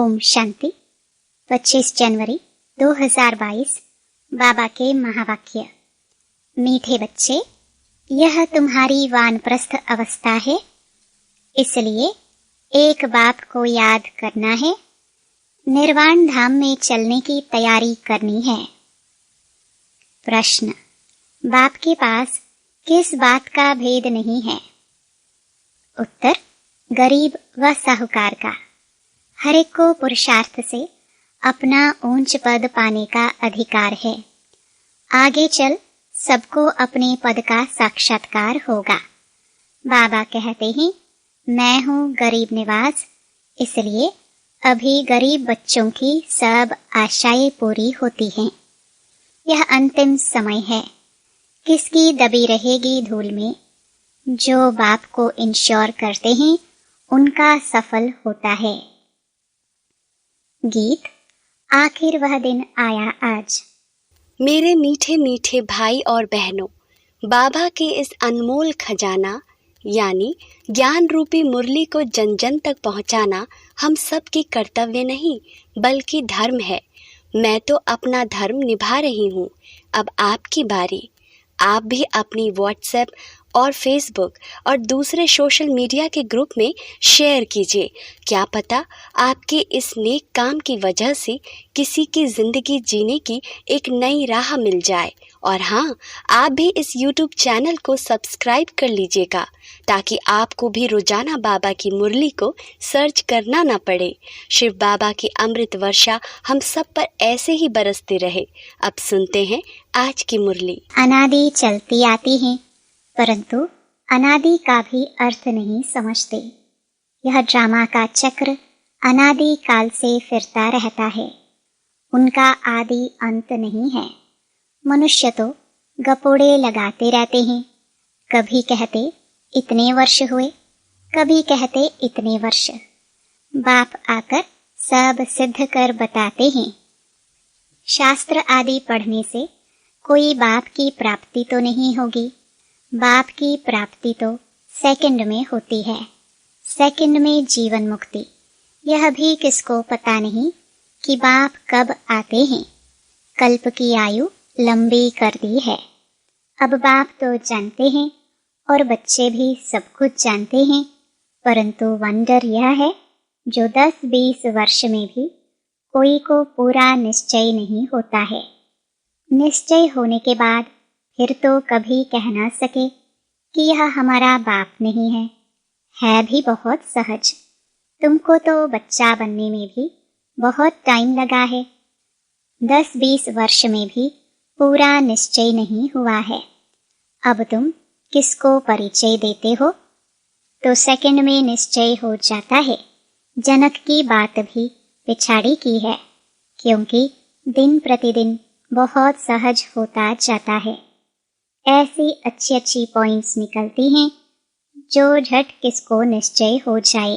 ओम शांति। 25 जनवरी 2022। बाबा के महावाक्य। मीठे बच्चे, यह तुम्हारी वानप्रस्थ अवस्था है, इसलिए एक बाप को याद करना है, निर्वाण धाम में चलने की तैयारी करनी है। प्रश्न: बाप के पास किस बात का भेद नहीं है? उत्तर: गरीब व साहूकार का। हर एक को पुरुषार्थ से अपना ऊंच पद पाने का अधिकार है। आगे चल सबको अपने पद का साक्षात्कार होगा। बाबा कहते हैं, मैं हूँ गरीब निवास, इसलिए अभी गरीब बच्चों की सब आशाएं पूरी होती हैं। यह अंतिम समय है, किसकी दबी रहेगी धूल में। जो बाप को इंश्योर करते हैं उनका सफल होता है। गीत। आखिर वह दिन आया आज। मेरे मीठे मीठे भाई और बहनों, बाबा के इस अनमोल खजाना यानी ज्ञान रूपी मुरली को जन जन तक पहुंचाना हम सब की कर्तव्य नहीं बल्कि धर्म है। मैं तो अपना धर्म निभा रही हूँ, अब आपकी बारी। आप भी अपनी व्हाट्सएप और फेसबुक और दूसरे सोशल मीडिया के ग्रुप में शेयर कीजिए। क्या पता आपके इस नेक काम की वजह से किसी की ज़िंदगी जीने की एक नई राह मिल जाए। और हाँ, आप भी इस YouTube चैनल को सब्सक्राइब कर लीजिएगा ताकि आपको भी रोजाना बाबा की मुरली को सर्च करना ना पड़े। शिव बाबा की अमृत वर्षा हम सब पर ऐसे ही बरसते रहे। अब सुनते हैं आज की मुरली। अनादि चलती आती हैं, परंतु अनादि का भी अर्थ नहीं समझते। यह ड्रामा का चक्र अनादि काल से फिरता रहता है, उनका आदि अंत नहीं है। मनुष्य तो गपोड़े लगाते रहते हैं, कभी कहते इतने वर्ष हुए, कभी कहते इतने वर्ष। बाप आकर सब सिद्ध कर बताते हैं। शास्त्र आदि पढ़ने से कोई बाप की प्राप्ति तो नहीं होगी। बाप की प्राप्ति तो सेकंड में होती है, सेकंड में जीवन मुक्ति। यह भी किसको पता नहीं कि बाप कब आते हैं। कल्प की आयु लंबी कर दी है। अब बाप तो जानते हैं और बच्चे भी सब कुछ जानते हैं, परंतु वंडर यह है जो 10-20 वर्ष में भी कोई को पूरा निश्चय नहीं होता है। निश्चय होने के बाद फिर तो कभी कह ना सके कि यह हमारा बाप नहीं है भी बहुत सहज। तुमको तो बच्चा बनने में भी बहुत टाइम लगा है, 10-20 वर्ष में भी पूरा निश्चय नहीं हुआ है। अब तुम किसको परिचय देते हो? तो सेकंड में निश्चय हो जाता है। जनक की बात भी पिछाड़ी की है, क्योंकि दिन प्रतिदिन बहुत सहज होता जाता है। ऐसी अच्छी अच्छी पॉइंट्स निकलती हैं जो झट किसको निश्चय हो जाए।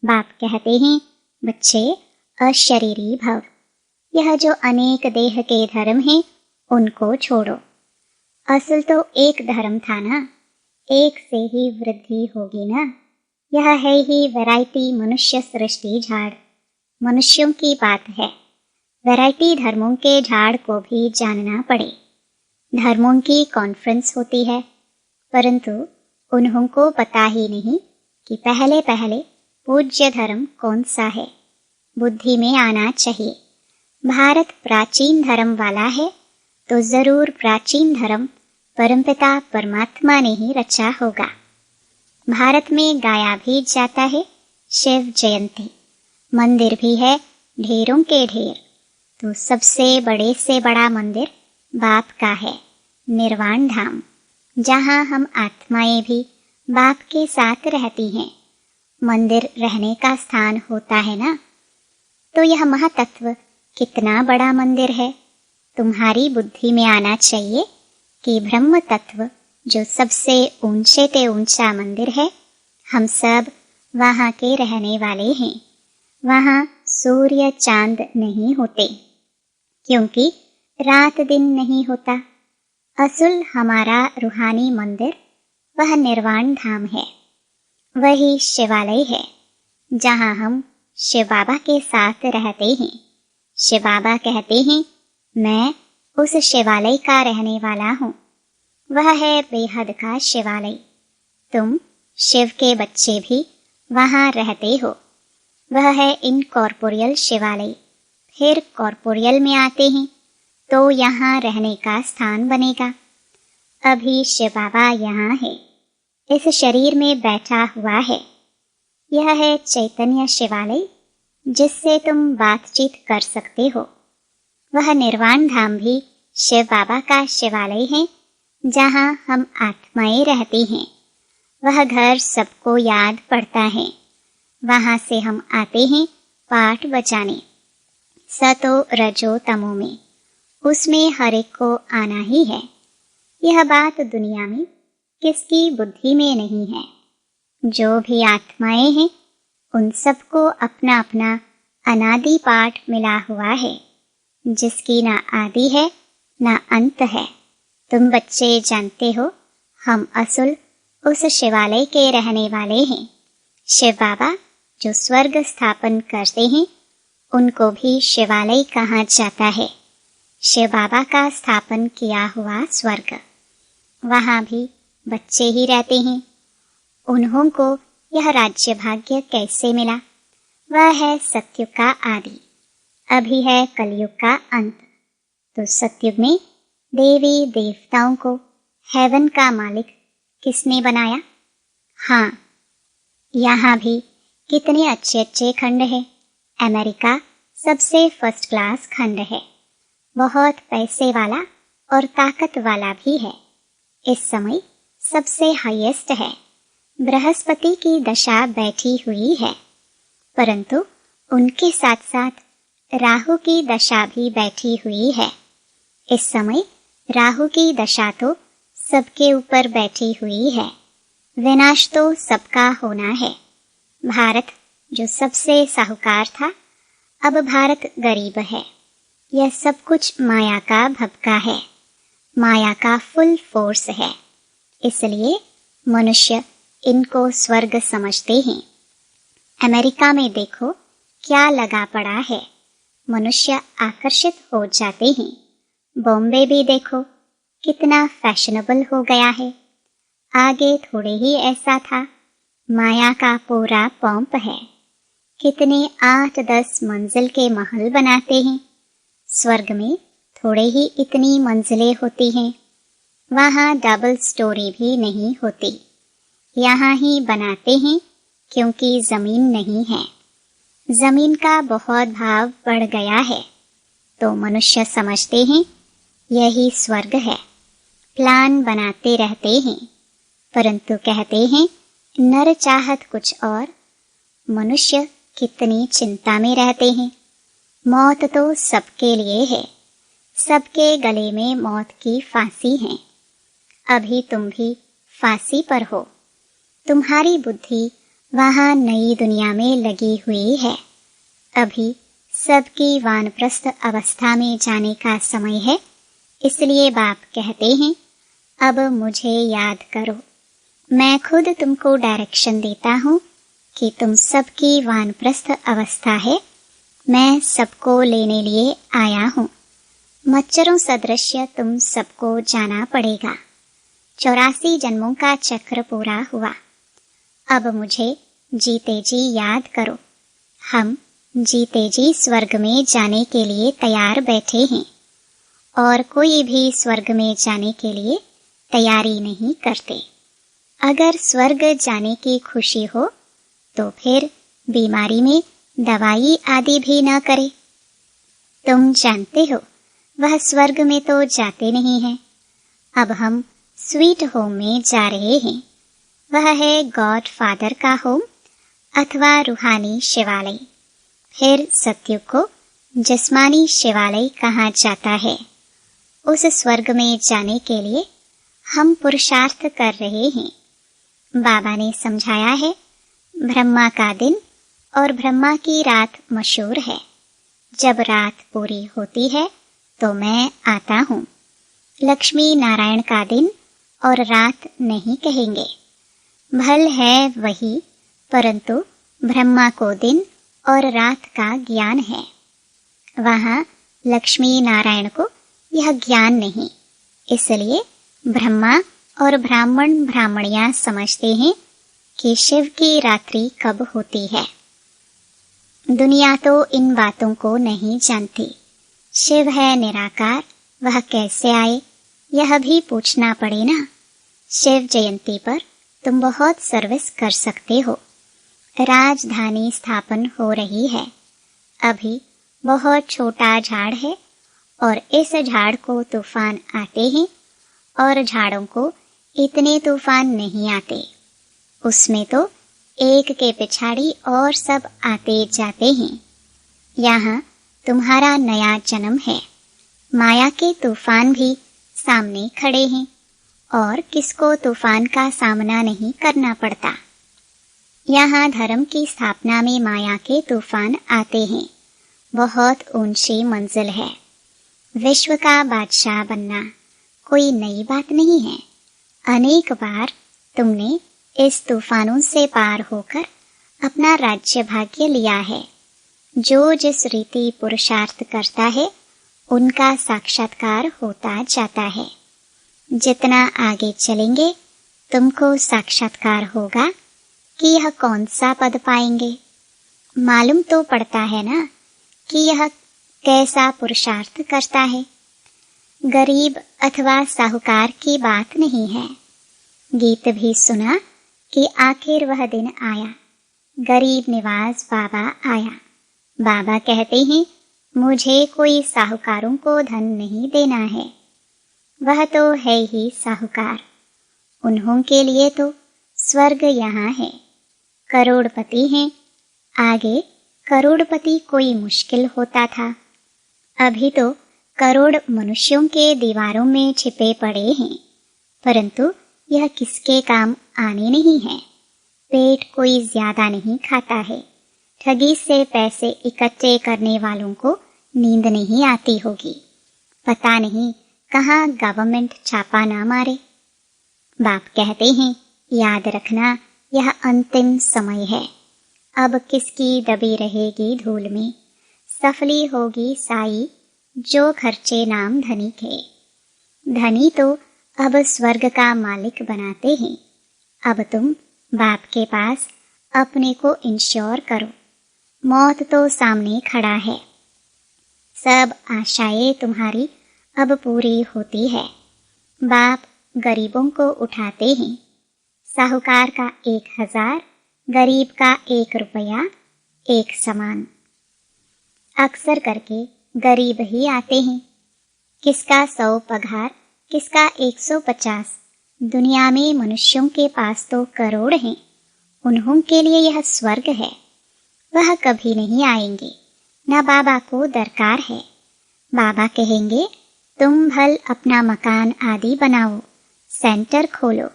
बाप कहते हैं, बच्चे अशरीरी भव। यह जो अनेक देह के धर्म हैं उनको छोड़ो। असल तो एक धर्म था ना, एक से ही वृद्धि होगी ना। यह है ही वैरायटी मनुष्य सृष्टि झाड़। मनुष्यों की बात है, वैरायटी धर्मों के झाड़ को भी जानना पड़े। धर्मों की कॉन्फ्रेंस होती है, परंतु उन्हों को पता ही नहीं कि पहले पहले पूज्य धर्म कौन सा है। बुद्धि में आना चाहिए। भारत प्राचीन धर्म वाला है तो जरूर प्राचीन धर्म परमपिता परमात्मा ने ही रचा होगा। भारत में गाया भी जाता है शिव जयंती, मंदिर भी है ढेरों के ढेर। तो सबसे बड़े से बड़ा मंदिर बाप का है, निर्वाण धाम, जहाँ हम आत्माएं भी बाप के साथ रहती हैं। मंदिर रहने का स्थान होता है ना। तो यह महातत्व कितना बड़ा मंदिर है। तुम्हारी बुद्धि में आना चाहिए कि ब्रह्म तत्व जो सबसे ऊंचे ते ऊंचा मंदिर है, हम सब वहाँ के रहने वाले हैं। वहाँ सूर्य चांद नहीं होते, क्योंकि रात दिन नहीं होता। असल हमारा रूहानी मंदिर वह निर्वाण धाम है, वही शिवालय है जहाँ हम शिव बाबा के साथ रहते हैं। शिव बाबा कहते हैं, मैं उस शिवालय का रहने वाला हूँ। वह है बेहद का शिवालय। तुम शिव के बच्चे भी वहाँ रहते हो। वह है इनकॉर्पोरियल शिवालय। फिर कॉर्पोरियल में आते हैं तो यहाँ रहने का स्थान बनेगा। अभी शिव बाबा यहाँ है, इस शरीर में बैठा हुआ है। यह है चैतन्य शिवालय, जिससे तुम बातचीत कर सकते हो। वह निर्वाण धाम भी शिव बाबा का शिवालय है, जहाँ हम आत्माएं रहती हैं। वह घर सबको याद पड़ता है। वहाँ से हम आते हैं पाठ बजाने। सतो रजो तमो में, उसमें हर एक को आना ही है। यह बात दुनिया में किसकी बुद्धि में नहीं है। जो भी आत्माएं हैं, उन सबको अपना अपना अनादि पाठ मिला हुआ है, जिसकी ना आदि है ना अंत है। तुम बच्चे जानते हो, हम असुल उस शिवालय के रहने वाले हैं। शिव बाबा जो स्वर्ग स्थापन करते हैं, उनको भी शिवालय कहा जाता है। शिव बाबा का स्थापन किया हुआ स्वर्ग। वहाँ भी बच्चे ही रहते हैं। उन्हों को यह राज्य भाग्य कैसे मिला? वह है सतयुग का आदि, अभी है कलयुग का अंत। तो सतयुग में देवी देवताओं को हेवन का मालिक किसने बनाया? हाँ, यहाँ भी कितने अच्छे अच्छे खंड है। अमेरिका सबसे फर्स्ट क्लास खंड है, बहुत पैसे वाला और ताकत वाला भी है। इस समय सबसे हाईएस्ट है। बृहस्पति की दशा बैठी हुई है, परंतु उनके साथ साथ राहु की दशा भी बैठी हुई है। इस समय राहु की दशा तो सबके ऊपर बैठी हुई है। विनाश तो सबका होना है। भारत जो सबसे साहूकार था, अब भारत गरीब है। यह सब कुछ माया का भपका है, माया का फुल फोर्स है। इसलिए मनुष्य इनको स्वर्ग समझते हैं। अमेरिका में देखो क्या लगा पड़ा है, मनुष्य आकर्षित हो जाते हैं। बॉम्बे भी देखो कितना फैशनेबल हो गया है। आगे थोड़े ही ऐसा था। माया का पूरा पंप है। कितने 8-10 मंजिल के महल बनाते हैं। स्वर्ग में थोड़े ही इतनी मंजिलें होती हैं। वहाँ डबल स्टोरी भी नहीं होती। यहाँ ही बनाते हैं क्योंकि जमीन नहीं है। जमीन का बहुत भाव बढ़ गया है, तो मनुष्य समझते हैं यही स्वर्ग है। प्लान बनाते रहते हैं, परंतु कहते हैं नर चाहत कुछ और। मनुष्य कितनी चिंता में रहते हैं। मौत तो सबके लिए है, सबके गले में मौत की फांसी है। अभी तुम भी फांसी पर हो। तुम्हारी बुद्धि वहाँ नई दुनिया में लगी हुई है। अभी सबकी वानप्रस्थ अवस्था में जाने का समय है। इसलिए बाप कहते हैं, अब मुझे याद करो। मैं खुद तुमको डायरेक्शन देता हूँ कि तुम सबकी वानप्रस्थ अवस्था है। मैं सबको लेने लिए आया हूँ। मच्छरों सदृश्य तुम सबको जाना पड़ेगा। 84 जन्मों का चक्र पूरा हुआ। अब मुझे जीते जी याद करो। हम जीते जी स्वर्ग में जाने के लिए तैयार बैठे हैं, और कोई भी स्वर्ग में जाने के लिए तैयारी नहीं करते। अगर स्वर्ग जाने की खुशी हो तो फिर बीमारी में दवाई आदि भी न करे। तुम जानते हो वह स्वर्ग में तो जाते नहीं हैं। अब हम स्वीट होम में जा रहे हैं। वह है गॉड फादर का होम अथवा रूहानी शिवालय। फिर सतयुग को जिस्मानी शिवालय कहा जाता है। उस स्वर्ग में जाने के लिए हम पुरुषार्थ कर रहे हैं। बाबा ने समझाया है, ब्रह्मा का दिन और ब्रह्मा की रात मशहूर है। जब रात पूरी होती है तो मैं आता हूँ। लक्ष्मी नारायण का दिन और रात नहीं कहेंगे। भल है वही, परंतु ब्रह्मा को दिन और रात का ज्ञान है। वहाँ लक्ष्मी नारायण को यह ज्ञान नहीं, इसलिए ब्रह्मा और ब्राह्मण ब्राह्मणियां समझते हैं कि शिव की रात्रि कब होती है। दुनिया तो इन बातों को नहीं जानती। शिव है निराकार, वह कैसे आए यह भी पूछना पड़े ना। शिव जयंती पर तुम बहुत सर्विस कर सकते हो। राजधानी स्थापन हो रही है। अभी बहुत छोटा झाड़ है और इस झाड़ को तूफान आते हैं और झाड़ों को इतने तूफान नहीं आते। उसमें तो एक के पिछाड़ी और सब आते जाते हैं। यहाँ तुम्हारा नया जन्म है। माया के तूफान भी सामने खड़े हैं और किसको तूफान का सामना नहीं करना पड़ता। यहाँ धर्म की स्थापना में माया के तूफान आते हैं। बहुत ऊंची मंजिल है। विश्व का बादशाह बनना कोई नई बात नहीं है। अनेक बार तुमने इस तूफानों से पार होकर अपना राज्य भाग्य लिया है। जो जिस रीति पुरुषार्थ करता है उनका साक्षात्कार होता जाता है। जितना आगे चलेंगे तुमको साक्षात्कार होगा कि यह कौन सा पद पाएंगे। मालूम तो पड़ता है ना कि यह कैसा पुरुषार्थ करता है। गरीब अथवा साहूकार की बात नहीं है। गीत भी सुना कि आखिर वह दिन आया, गरीब निवाज बाबा आया। बाबा कहते हैं मुझे कोई साहूकारों को धन नहीं देना है। वह तो है ही साहूकार। उन्हों के लिए तो स्वर्ग यहाँ है। करोड़पति हैं। आगे करोड़पति कोई मुश्किल होता था। अभी तो करोड़ मनुष्यों के दीवारों में छिपे पड़े हैं, परंतु यह किसके काम आने नहीं है। पेट कोई ज्यादा नहीं खाता है। ठगी से पैसे इकट्ठे करने वालों को नींद नहीं आती होगी। पता नहीं कहाँ गवर्नमेंट छापा ना मारे। बाप कहते हैं याद रखना यह अंतिम समय है। अब किसकी दबी रहेगी धूल में। सफली होगी साई जो खर्चे नाम धनी के। धनी तो अब स्वर्ग का मालिक बनाते हैं। अब तुम बाप के पास अपने को इंश्योर करो। मौत तो सामने खड़ा है। सब आशाएं तुम्हारी अब पूरी होती है। बाप गरीबों को उठाते हैं। साहूकार का 1000, गरीब का 1 रुपया एक समान। अक्सर करके गरीब ही आते हैं। किसका 100 पगार, किसका 150। दुनिया में मनुष्यों के पास तो करोड़ हैं। उन्हों के लिए यह स्वर्ग है। वह कभी नहीं आएंगे, न बाबा को दरकार है। बाबा कहेंगे तुम भल अपना मकान आदि बनाओ, सेंटर खोलो,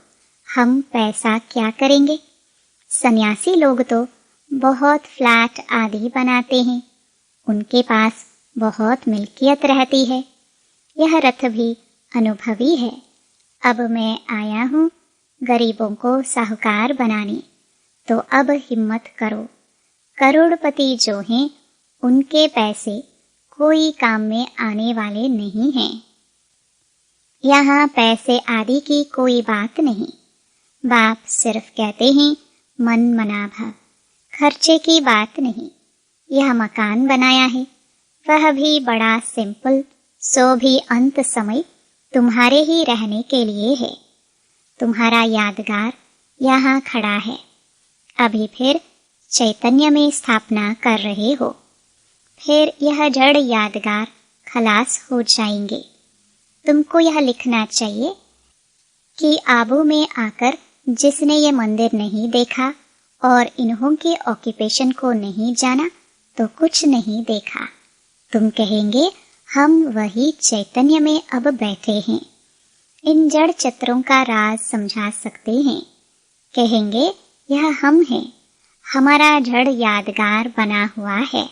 हम पैसा क्या करेंगे। सन्यासी लोग तो बहुत फ्लैट आदि बनाते हैं। उनके पास बहुत मिल्कियत रहती है। यह रथ भी अनुभवी है। अब मैं आया हूँ गरीबों को साहूकार बनाने, तो अब हिम्मत करो। करोड़पति जो हैं उनके पैसे कोई काम में आने वाले नहीं हैं। यहाँ पैसे आदि की कोई बात नहीं। बाप सिर्फ कहते हैं मन मना भव, खर्चे की बात नहीं। यह मकान बनाया है, वह भी बड़ा सिंपल, सो भी अंत समय तुम्हारे ही रहने के लिए है। तुम्हारा यादगार यहाँ खड़ा है। अभी फिर चैतन्य में स्थापना कर रहे हो। फिर यह जड़ यादगार खलास हो जाएंगे। तुमको यह लिखना चाहिए कि आबू में आकर जिसने ये मंदिर नहीं देखा और इन्हों के ऑक्यूपेशन को नहीं जाना तो कुछ नहीं देखा। तुम कहेंगे हम वही चैतन्य में अब बैठे हैं। इन जड़ चित्रों का राज समझा सकते हैं। कहेंगे यह हम हैं, हमारा जड़ यादगार बना हुआ है।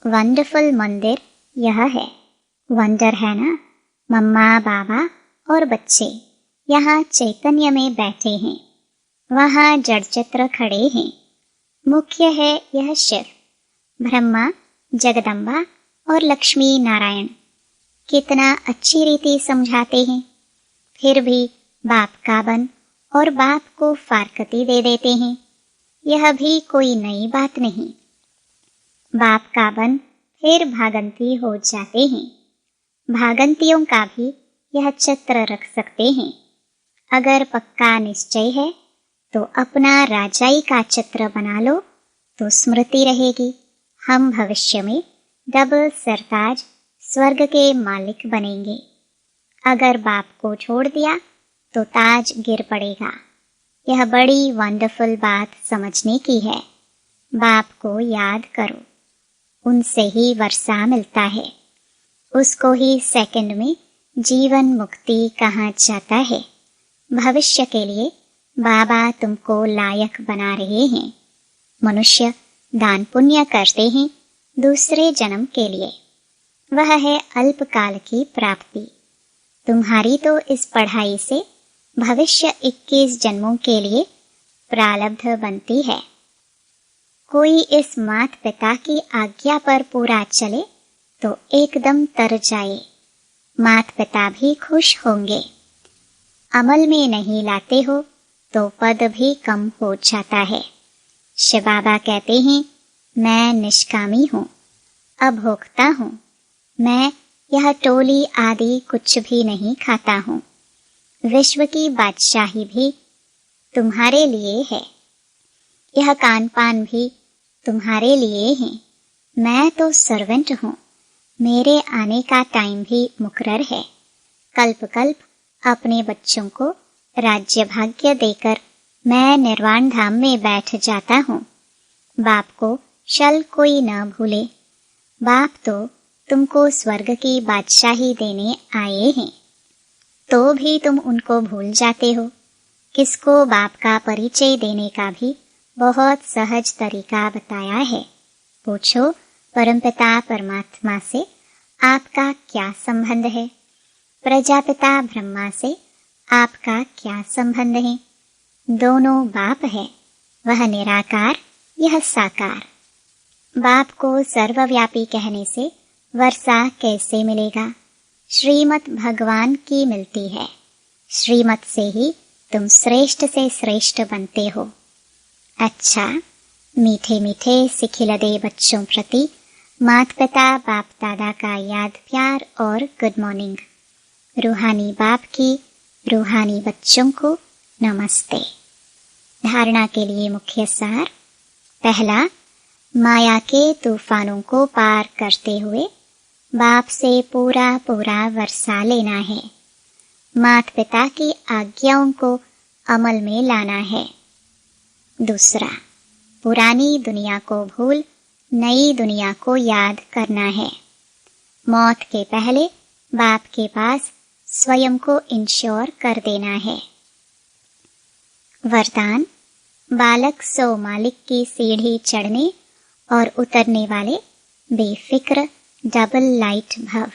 वंडरफुल मंदिर यह है। वंडर है ना। मम्मा बाबा और बच्चे यहाँ चैतन्य में बैठे हैं। वहाँ जड़ चित्र खड़े हैं। मुख्य है यह शिव। ब्रह्मा, जगदम्बा और लक्ष्मी नारायण कितना अच्छी रीति समझाते हैं, फिर भी बाप का बन और बाप को फारकती दे देते हैं। यह भी कोई नई बात नहीं। बाप का बन फिर भागंती हो जाते हैं। भागंतियों का भी यह चित्र रख सकते हैं। अगर पक्का निश्चय है तो अपना राजाई का चित्र बना लो तो स्मृति रहेगी। हम भविष्य में डबल सरताज स्वर्ग के मालिक बनेंगे। अगर बाप को छोड़ दिया तो ताज गिर पड़ेगा। यह बड़ी वंडरफुल बात समझने की है। बाप को याद करो, उनसे ही वर्षा मिलता है, उसको ही सेकंड में जीवन मुक्ति कहा जाता है। भविष्य के लिए बाबा तुमको लायक बना रहे हैं। मनुष्य दान पुण्य करते हैं दूसरे जन्म के लिए, वह है अल्पकाल की प्राप्ति। तुम्हारी तो इस पढ़ाई से भविष्य 21 जन्मों के लिए प्रारब्ध बनती है। कोई इस माता पिता की आज्ञा पर पूरा चले तो एकदम तर जाए, माता पिता भी खुश होंगे। अमल में नहीं लाते हो तो पद भी कम हो जाता है। शिव बाबा कहते हैं, मैं निष्कामी हूँ, अभोक्ता हूँ। मैं यह टोली आदि कुछ भी नहीं खाता हूँ। विश्व की बादशाही भी तुम्हारे लिए है, यह कान पान भी तुम्हारे लिए है। मैं तो सर्वेंट हूँ, मेरे आने का टाइम भी मुकर्रर है। कल्प कल्प अपने बच्चों को राज्य भाग्य देकर मैं निर्वाण धाम में बैठ जाता हूँ। बाप को शल कोई न भूले। बाप तो तुमको स्वर्ग की बादशाही देने आए हैं, तो भी तुम उनको भूल जाते हो। किसको बाप का परिचय देने का भी बहुत सहज तरीका बताया है। पूछो, परमपिता परमात्मा से आपका क्या संबंध है? प्रजापिता ब्रह्मा से आपका क्या संबंध है? दोनों बाप है, वह निराकार, यह साकार। बाप को सर्वव्यापी कहने से वर्षा कैसे मिलेगा? श्रीमत भगवान की मिलती है। श्रीमत से ही तुम श्रेष्ठ से श्रेष्ठ बनते हो। अच्छा, मीठे मीठे सिखिलदे बच्चों प्रति माता पिता बाप दादा का याद प्यार और गुड मॉर्निंग। रूहानी बाप की रूहानी बच्चों को नमस्ते। धारणा के लिए मुख्य सार। पहला, माया के तूफानों को पार करते हुए बाप से पूरा पूरा वर्षा लेना है। माता पिता की आज्ञाओं को अमल में लाना है। दूसरा, पुरानी दुनिया को भूल नई दुनिया को याद करना है। मौत के पहले बाप के पास स्वयं को इंश्योर कर देना है। वरदान, बालक सो मालिक की सीढ़ी चढ़ने और उतरने वाले बेफिक्र डबल लाइट भव।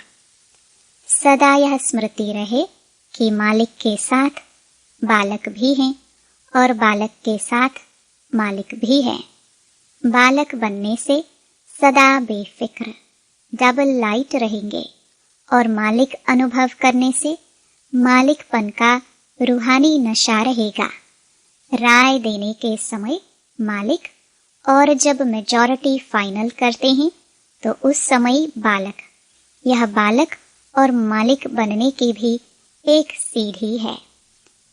सदा यह स्मृति रहे कि मालिक के साथ बालक भी हैं और बालक के साथ मालिक भी है। बालक बनने से सदा बेफिक्र डबल लाइट रहेंगे और मालिक अनुभव करने से मालिकपन का रूहानी नशा रहेगा। राय देने के समय मालिक, और जब मेजॉरिटी फाइनल करते हैं तो उस समय बालक। यह बालक और मालिक बनने की भी एक सीढ़ी है।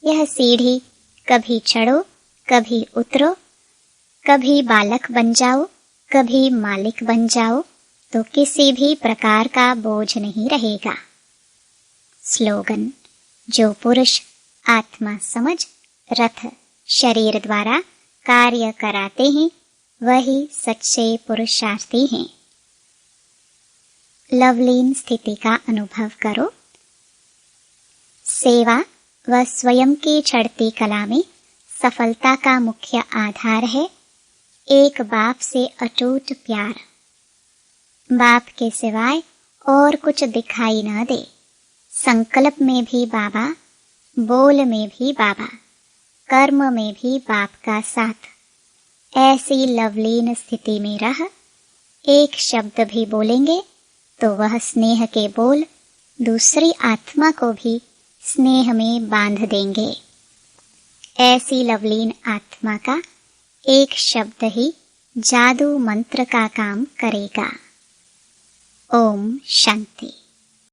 यह सीढ़ी कभी चढ़ो, कभी उतरो, कभी बालक बन जाओ, कभी मालिक बन जाओ, तो किसी भी प्रकार का बोझ नहीं रहेगा। स्लोगन, जो पुरुष आत्मा समझ रथ शरीर द्वारा कार्य कराते हैं वही सच्चे पुरुषार्थी हैं। लवलीन स्थिति का अनुभव करो। सेवा व स्वयं की चढ़ती कला में सफलता का मुख्य आधार है एक बाप से अटूट प्यार। बाप के सिवाय और कुछ दिखाई न दे। संकल्प में भी बाबा, बोल में भी बाबा, कर्म में भी बाप का साथ। ऐसी लवलीन स्थिति में रह एक शब्द भी बोलेंगे तो वह स्नेह के बोल दूसरी आत्मा को भी स्नेह में बांध देंगे। ऐसी लवलीन आत्मा का एक शब्द ही जादू मंत्र का काम करेगा। ओम शांति।